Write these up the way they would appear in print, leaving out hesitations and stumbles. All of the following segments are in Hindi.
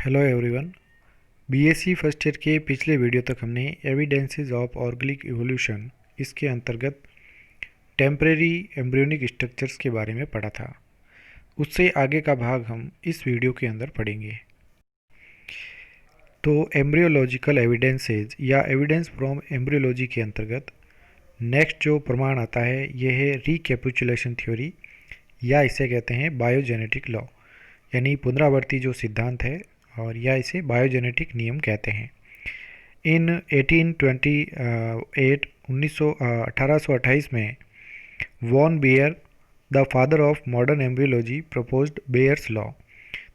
Hello everyone. BSc first year के पिछले वीडियो तक हमने एविडेंसेस ऑफ ऑर्गेनिक इवोल्यूशन इसके अंतर्गत टेम्परेरी एम्ब्रियोनिक स्ट्रक्चर्स के बारे में पढ़ा था। उससे आगे का भाग हम इस वीडियो के अंदर पढ़ेंगे। तो एम्ब्रियोलॉजिकल एविडेंसेस या एविडेंस फ्रॉम एम्ब्रियोलॉजी के अंतर्गत नेक्स्ट जो प्रमाण आता है यह है रिकैपिचुलेशन थ्योरी, या इसे कहते हैं बायोजेनेटिक लॉ, यानी पुनरावर्ती जो सिद्धांत है, और या इसे बायोजेनेटिक नियम कहते हैं। इन 1828 में von Baer, the father of modern embryology, proposed Baer's law.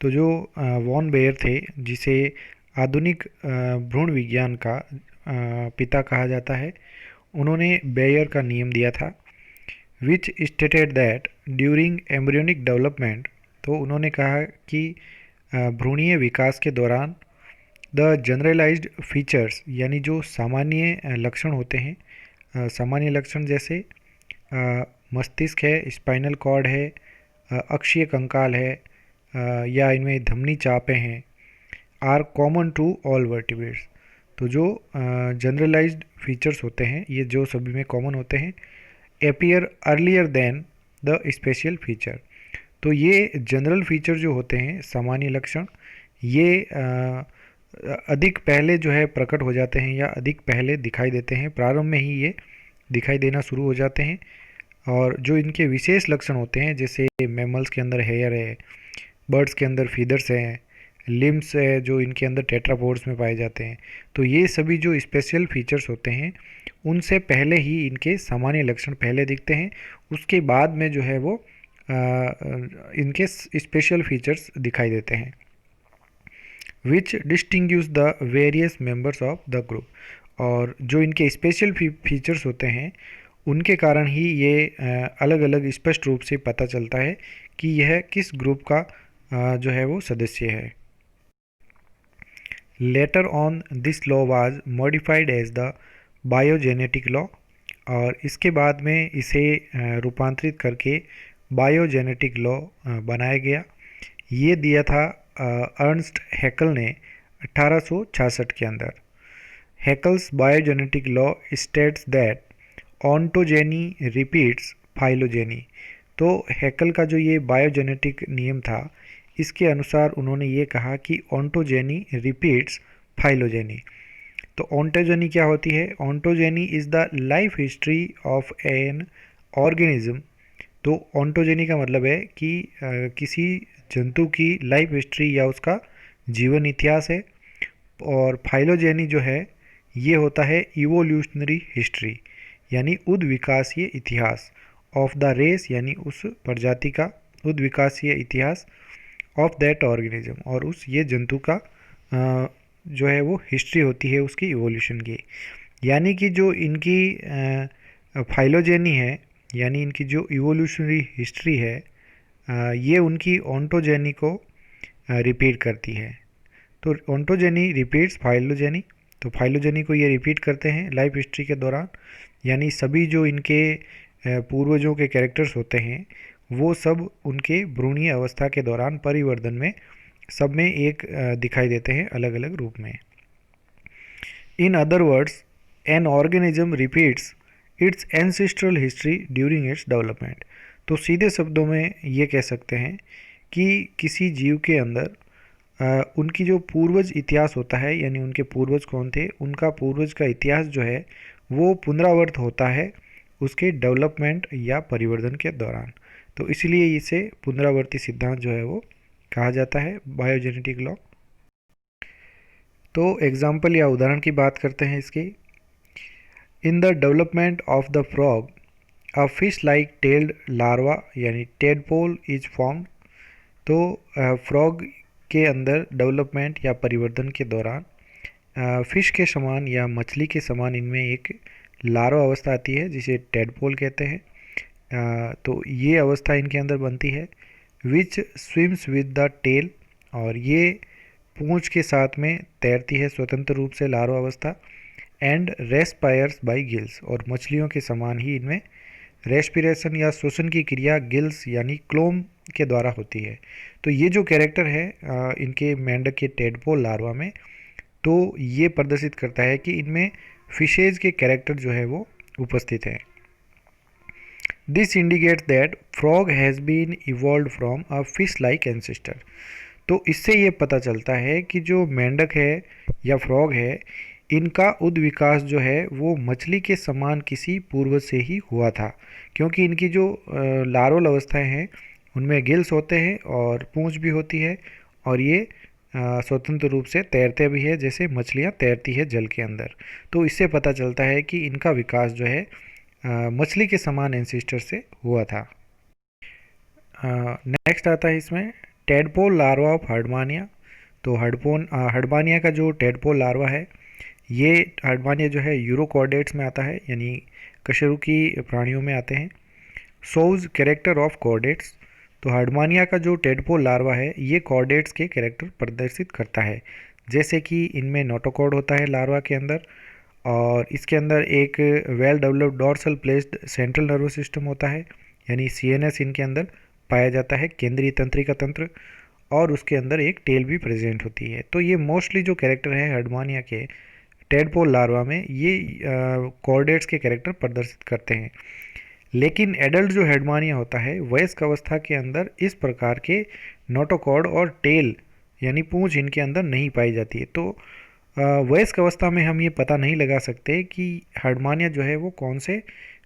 तो जो वॉन बेयर थे, जिसे आधुनिक भ्रूण विज्ञान का पिता कहा जाता है, उन्होंने बेयर का नियम दिया था, which stated that during embryonic development. तो उन्होंने कहा कि भ्रूणीय विकास के दौरान द जनरलाइज्ड फीचर्स, यानी जो सामान्य लक्षण होते हैं, सामान्य लक्षण जैसे मस्तिष्क है, स्पाइनल कॉर्ड है, अक्षीय कंकाल है, या इनमें धमनी चापें हैं, are common to all vertebrates. तो जो जनरलाइज्ड फीचर्स होते हैं ये जो सभी में कॉमन होते हैं, appear earlier than the special feature. तो ये जनरल फीचर जो होते हैं, सामान्य लक्षण, ये अधिक पहले जो है प्रकट हो जाते हैं या अधिक पहले दिखाई देते हैं, प्रारंभ में ही ये दिखाई देना शुरू हो जाते हैं। और जो इनके विशेष लक्षण होते हैं, जैसे मैमल्स के अंदर हेयर है, बर्ड्स के अंदर फीदर्स हैं, लिम्स है जो इनके अंदर टेट्रापोड्स में पाए जाते हैं, तो ये सभी जो स्पेशल फीचर्स होते हैं उनसे पहले ही इनके सामान्य लक्षण पहले दिखते हैं। उसके बाद में जो है वो इनके स्पेशल फीचर्स दिखाई देते हैं, which distinguish the various members of the group. और जो इनके स्पेशल फीचर्स होते हैं उनके कारण ही ये अलग अलग स्पष्ट रूप से पता चलता है कि यह किस ग्रुप का जो है वो सदस्य है। Later on this law was modified as the biogenetic law, और इसके बाद में इसे रूपांतरित करके बायोजेनेटिक लॉ बनाया गया। ये दिया था अर्नस्ट हैकल ने 1866 के अंदर। Haeckel's biogenetic law states that ontogeny repeats phylogeny. तो हैकल का जो ये बायोजेनेटिक नियम था, इसके अनुसार उन्होंने ये कहा कि ऑन्टोजेनी रिपीट्स फाइलोजेनी। तो ऑन्टोजेनी क्या होती है? Ontogeny is the life history of an organism. तो ऑन्टोजेनी का मतलब है कि किसी जंतु की लाइफ हिस्ट्री या उसका जीवन इतिहास है। और फाइलोजेनी जो है ये होता है इवोल्यूशनरी हिस्ट्री, यानी उद्विकासीय इतिहास, ऑफ द रेस, यानी उस प्रजाति का उद्विकासीय इतिहास, ऑफ दैट ऑर्गेनिज्म, और उस ये जंतु का जो है वो हिस्ट्री होती है उसकी इवोल्यूशन की। यानी कि जो इनकी फाइलोजेनी है, यानी इनकी जो इवोल्यूशनरी हिस्ट्री है, ये उनकी ऑन्टोजेनी को रिपीट करती है। तो ऑन्टोजेनी रिपीट्स फाइलोजेनी, तो फाइलोजेनी को ये रिपीट करते हैं लाइफ हिस्ट्री के दौरान। यानी सभी जो इनके पूर्वजों के कैरेक्टर्स होते हैं वो सब उनके भ्रूणीय अवस्था के दौरान परिवर्तन में सब में एक दिखाई देते हैं अलग अलग रूप में। In other words, an organism repeats it's ancestral history during its development. तो सीधे शब्दों में ये कह सकते हैं कि किसी जीव के अंदर उनकी जो पूर्वज इतिहास होता है, यानी उनके पूर्वज कौन थे, उनका पूर्वज का इतिहास जो है वो पुनरावर्त होता है उसके डेवलपमेंट या परिवर्तन के दौरान। तो इसलिए इसे पुनरावर्ती सिद्धांत जो है वो कहा जाता है, बायोजेनेटिक लॉ। तो एग्जाम्पल या उदाहरण की बात करते हैं इसकी। In the development of the frog, a fish like tailed larva यानी टेडपोल इज फॉर्म। तो फ्रॉग के अंदर डेवलपमेंट या परिवर्तन के दौरान फिश के समान या मछली के समान इनमें एक लार्वा अवस्था आती है जिसे टेडपोल कहते हैं। तो ये अवस्था इनके अंदर बनती है, विच स्विम्स विद द टेल, और ये पूंछ के साथ में तैरती है स्वतंत्र रूप से लार्वा अवस्था, एंड रेस्पायर्स बाय गिल्स, और मछलियों के समान ही इनमें रेस्पिरेशन या श्वसन की क्रिया गिल्स यानी क्लोम के द्वारा होती है। तो ये जो कैरेक्टर है इनके मेंढक के टेडपोल लार्वा में, तो ये प्रदर्शित करता है कि इनमें फिशेज के कैरेक्टर जो है वो उपस्थित है। This indicates that frog has been evolve from a fish like ancestor. तो इससे ये पता चलता है कि जो मेंढक है या फ्रॉग है, इनका उद्विकास जो है वो मछली के समान किसी पूर्वज से ही हुआ था, क्योंकि इनकी जो लार्वल अवस्थाएं हैं उनमें गिल्स होते हैं और पूंछ भी होती है, और ये स्वतंत्र रूप से तैरते भी है जैसे मछलियाँ तैरती है जल के अंदर। तो इससे पता चलता है कि इनका विकास जो है मछली के समान एंसेस्टर से हुआ था। नेक्स्ट आता है इसमें टेडपोल लार्वा ऑफ हर्डमानिया। तो हर्डमानिया का जो टेडपोल लार्वा है, ये हर्डमानिया जो है यूरोकॉर्डेट्स में आता है, यानी कशेरुकी प्राणियों में आते हैं। सोज कैरेक्टर ऑफ कॉर्डेट्स। तो हर्डमानिया का जो टेडपोल लार्वा है ये कॉर्डेट्स के कैरेक्टर प्रदर्शित करता है, जैसे कि इनमें नोटोकॉर्ड होता है लार्वा के अंदर, और इसके अंदर एक well developed dorsal placed central nervous system होता है, यानी सीएनएस इनके अंदर पाया जाता है, केंद्रीय तंत्रिका तंत्र, और उसके अंदर एक टेल भी प्रेजेंट होती है। तो ये मोस्टली जो कैरेक्टर है हर्डमानिया के टेडपोल लार्वा में, ये कॉर्डेट्स के कैरेक्टर प्रदर्शित करते हैं। लेकिन एडल्ट जो हर्डमानिया होता है वयस्क अवस्था के अंदर इस प्रकार के नोटोकॉर्ड और टेल यानी पूंछ इनके अंदर नहीं पाई जाती है। तो वयस्क अवस्था में हम ये पता नहीं लगा सकते कि हर्डमानिया जो है वो कौन से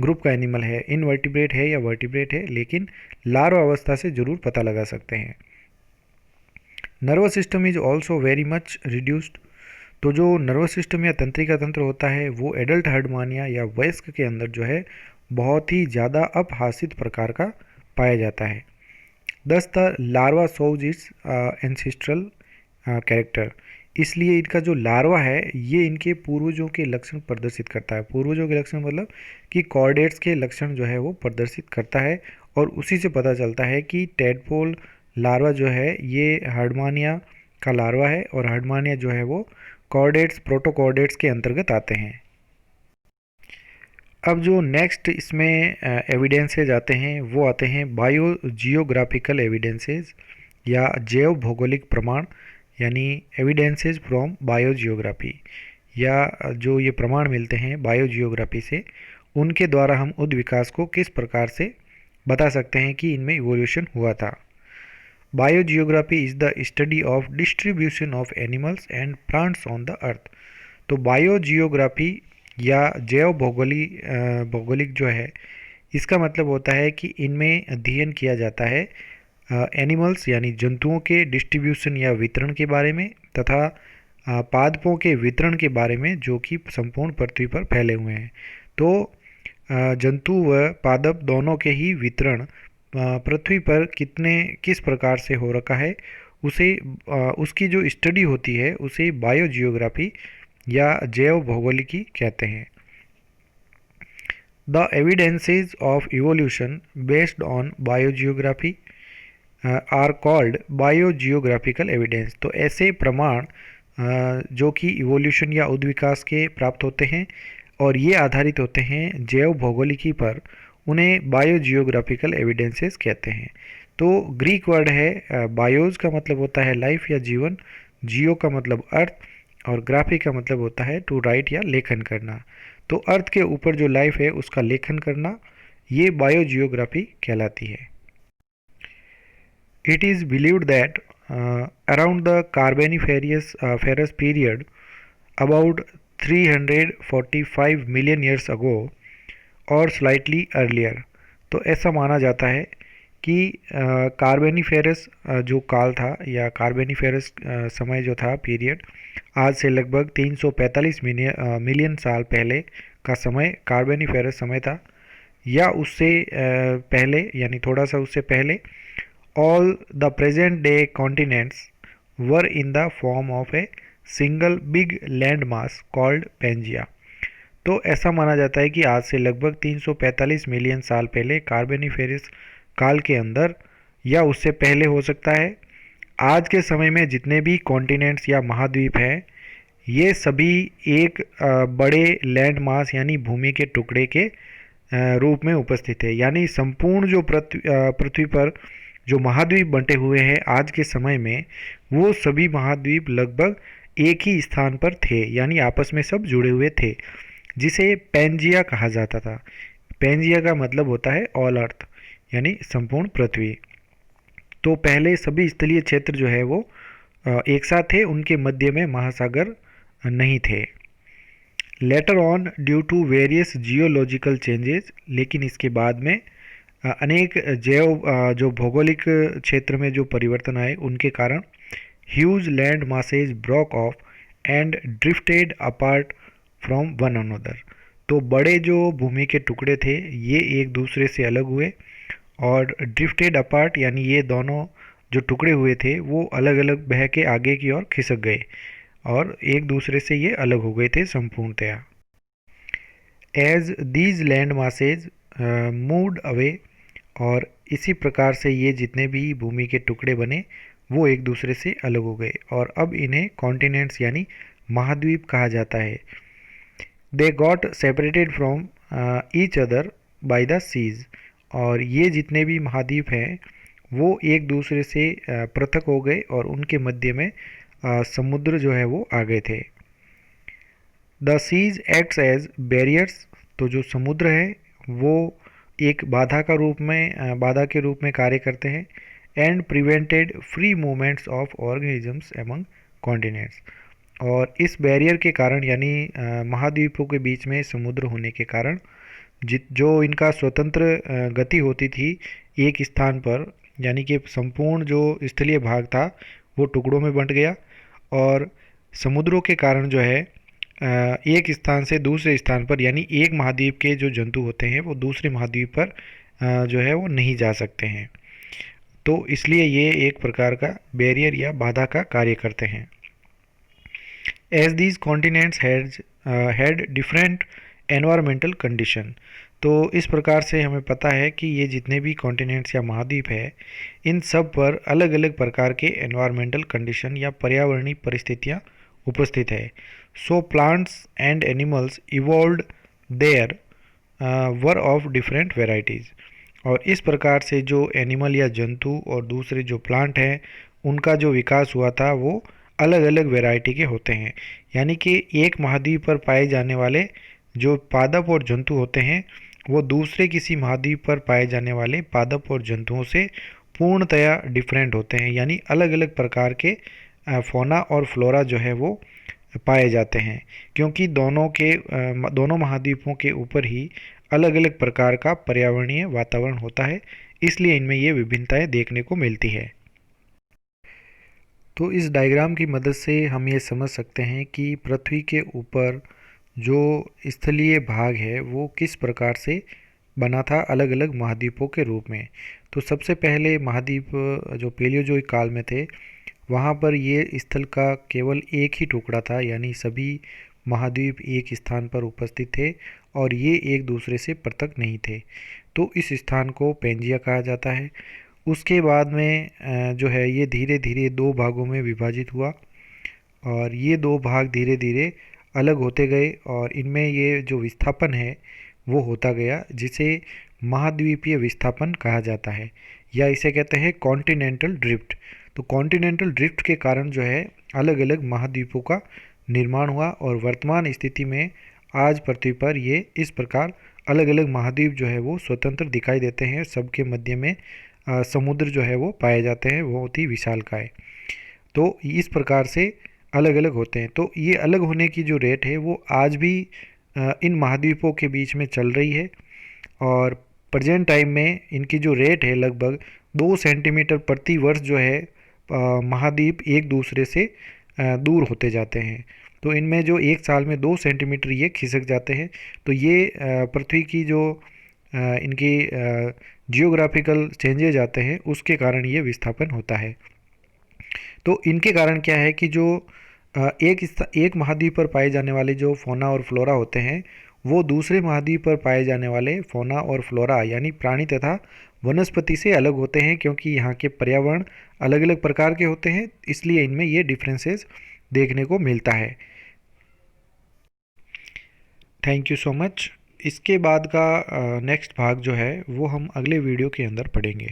ग्रुप का एनिमल है, इनवर्टिब्रेट है या वर्टिब्रेट है, लेकिन लार्वा अवस्था से जरूर पता लगा सकते हैं। Nervous system is also very much reduced. तो जो नर्वस सिस्टम या तंत्रिका तंत्र होता है वो एडल्ट हर्डमानिया या वयस्क के अंदर जो है बहुत ही ज़्यादा अपहासित प्रकार का पाया जाता है। दस the larva shows is ancestral character. इसलिए इनका जो लार्वा है ये इनके पूर्वजों के लक्षण प्रदर्शित करता है। पूर्वजों के लक्षण मतलब कि कॉर्डेट्स के लक्षण जो है वो प्रदर्शित करता है, और उसी से पता चलता है कि टेडपोल लार्वा जो है ये हर्डमानिया का लार्वा है, और हर्डमानिया जो है वो कॉर्डेट्स प्रोटोकॉर्डेट्स के अंतर्गत आते हैं। अब जो नेक्स्ट इसमें एविडेंसेज आते हैं वो आते हैं बायो जियोग्राफिकल एविडेंसेज या जैव भौगोलिक प्रमाण, यानी एविडेंसेज फ्रॉम बायो जियोग्राफी, या जो ये प्रमाण मिलते हैं बायो जियोग्राफी से, उनके द्वारा हम उद्विकास को किस प्रकार से बता सकते हैं कि इनमें इवोल्यूशन हुआ था। Bio geography is the study of distribution of animals and plants on the earth. तो बायो जियोग्राफी या जैव भौगोलिक जो है, इसका मतलब होता है कि इनमें अध्ययन किया जाता है एनिमल्स यानी जंतुओं के डिस्ट्रीब्यूशन या वितरण के बारे में, तथा पादपों के वितरण के बारे में जो कि संपूर्ण पृथ्वी पर फैले हुए हैं। तो जंतु व पादप दोनों के ही वितरण पृथ्वी पर किस प्रकार से हो रखा है, उसे उसकी जो स्टडी होती है उसे बायो जियोग्राफी या जैव भौगोलिकी कहते हैं। The evidences of evolution based on biogeography are called biogeographical evidence. तो ऐसे प्रमाण जो कि इवोल्यूशन या उद्विकास के प्राप्त होते हैं और ये आधारित होते हैं जैव भौगोलिकी पर, उन्हें बायोजियोग्राफिकल एविडेंसेस कहते हैं। तो ग्रीक वर्ड है बायोज का मतलब होता है लाइफ या जीवन, जियो का मतलब अर्थ, और ग्राफी का मतलब होता है टू राइट या लेखन करना। तो अर्थ के ऊपर जो लाइफ है उसका लेखन करना, ये बायोजियोग्राफी कहलाती है। It is believed that around the carboniferous period about 345 million years ago और स्लाइटली अर्लियर, तो ऐसा माना जाता है कि कार्बेनिफेरस जो काल था या कार्बेनिफेरस समय जो था पीरियड, आज से लगभग 345 मिलियन साल पहले का समय कार्बेनिफेरस समय था, या उससे पहले यानी थोड़ा सा उससे पहले। All the present day continents were in the form of a single big land mass called Pangaea. तो ऐसा माना जाता है कि आज से लगभग 345 मिलियन साल पहले कार्बेनिफेरस काल के अंदर या उससे पहले हो सकता है, आज के समय में जितने भी कॉन्टिनेंट्स या महाद्वीप हैं ये सभी एक बड़े लैंड मास यानी भूमि के टुकड़े के रूप में उपस्थित है। यानी संपूर्ण जो पृथ्वी पर जो महाद्वीप बंटे हुए हैं आज के समय में, वो सभी महाद्वीप लगभग एक ही स्थान पर थे, यानी आपस में सब जुड़े हुए थे, जिसे पैंजिया कहा जाता था। पैंजिया का मतलब होता है ऑल अर्थ, यानी संपूर्ण पृथ्वी। तो पहले सभी स्थलीय क्षेत्र जो है वो एक साथ थे, उनके मध्य में महासागर नहीं थे। Later on due to various geological changes, लेकिन इसके बाद में अनेक जो भौगोलिक क्षेत्र में जो परिवर्तन आए उनके कारण huge land masses broke of and drifted apart from one another. तो बड़े जो भूमि के टुकड़े थे ये एक दूसरे से अलग हुए, और ड्रिफ्टेड अपार्ट यानी ये दोनों जो टुकड़े हुए थे वो अलग अलग बह के आगे की ओर खिसक गए और एक दूसरे से ये अलग हो गए थे संपूर्णतया। As these land masses moved away, और इसी प्रकार से ये जितने भी भूमि के टुकड़े बने वो एक दूसरे से अलग हो गए, और अब इन्हें कॉन्टिनेंट्स यानी महाद्वीप कहा जाता है। They got separated from each other by the seas, और ये जितने भी महाद्वीप हैं वो एक दूसरे से पृथक हो गए और उनके मध्य में समुद्र जो है वो आ गए थे। The seas acts as barriers, तो जो समुद्र है वो एक बाधा के रूप में कार्य करते हैं। And prevented free movements of organisms among continents, और इस बैरियर के कारण यानी महाद्वीपों के बीच में समुद्र होने के कारण जो इनका स्वतंत्र गति होती थी एक स्थान पर, यानी कि संपूर्ण जो स्थलीय भाग था वो टुकड़ों में बंट गया, और समुद्रों के कारण जो है एक स्थान से दूसरे स्थान पर यानी एक महाद्वीप के जो जंतु होते हैं वो दूसरे महाद्वीप पर जो है वो नहीं जा सकते हैं। तो इसलिए ये एक प्रकार का बैरियर या बाधा का कार्य करते हैं। As these continents had different environmental condition, तो इस प्रकार से हमें पता है कि ये जितने भी कॉन्टिनेंट्स या महाद्वीप है इन सब पर अलग अलग प्रकार के एनवायरमेंटल कंडीशन या पर्यावरणीय परिस्थितियाँ उपस्थित है। So plants and animals evolved there were of different varieties, और इस प्रकार से जो एनिमल या जंतु और दूसरे जो प्लांट हैं उनका जो विकास हुआ था वो अलग अलग वैरायटी के होते हैं। यानी कि एक महाद्वीप पर पाए जाने वाले जो पादप और जंतु होते हैं वो दूसरे किसी महाद्वीप पर पाए जाने वाले पादप और जंतुओं से पूर्णतया डिफरेंट होते हैं, यानी अलग अलग प्रकार के फौना और फ्लोरा जो है वो पाए जाते हैं, क्योंकि दोनों महाद्वीपों के ऊपर ही अलग अलग प्रकार का पर्यावरणीय वातावरण होता है, इसलिए इनमें ये विभिन्नताएं देखने को मिलती है। तो इस डायग्राम की मदद से हम ये समझ सकते हैं कि पृथ्वी के ऊपर जो स्थलीय भाग है वो किस प्रकार से बना था अलग अलग महाद्वीपों के रूप में। तो सबसे पहले महाद्वीप जो पैलियोजोइक काल में थे वहाँ पर ये स्थल का केवल एक ही टुकड़ा था, यानी सभी महाद्वीप एक स्थान पर उपस्थित थे और ये एक दूसरे से पृथक नहीं थे। तो इस स्थान को पैंजिया कहा जाता है। उसके बाद में जो है ये धीरे धीरे दो भागों में विभाजित हुआ, और ये दो भाग धीरे धीरे अलग होते गए, और इनमें ये जो विस्थापन है वो होता गया, जिसे महाद्वीपीय विस्थापन कहा जाता है, या इसे कहते हैं कॉन्टिनेंटल ड्रिफ्ट। तो कॉन्टिनेंटल ड्रिफ्ट के कारण जो है अलग अलग महाद्वीपों का निर्माण हुआ, और वर्तमान स्थिति में आज पृथ्वी पर ये इस प्रकार अलग अलग महाद्वीप जो है वो स्वतंत्र दिखाई देते हैं। सबके मध्य में समुद्र जो है वो पाए जाते हैं, बहुत ही विशालकाय। तो इस प्रकार से अलग अलग होते हैं। तो ये अलग होने की जो रेट है वो आज भी इन महाद्वीपों के बीच में चल रही है, और प्रेजेंट टाइम में इनकी जो रेट है लगभग 2 सेंटीमीटर प्रति वर्ष जो है महाद्वीप एक दूसरे से दूर होते जाते हैं। तो इनमें जो एक साल में 2 सेंटीमीटर ये खिसक जाते हैं। तो ये पृथ्वी की जो इनकी जियोग्राफिकल चेंजेज आते हैं उसके कारण ये विस्थापन होता है। तो इनके कारण क्या है कि जो एक महाद्वीप पर पाए जाने वाले जो फौना और फ्लोरा होते हैं वो दूसरे महाद्वीप पर पाए जाने वाले फौना और फ्लोरा यानी प्राणी तथा वनस्पति से अलग होते हैं, क्योंकि यहाँ के पर्यावरण अलग अलग प्रकार के होते हैं, इसलिए इनमें ये डिफरेंसेस देखने को मिलता है। Thank you so much. इसके बाद का नेक्स्ट भाग जो है वो हम अगले वीडियो के अंदर पढ़ेंगे।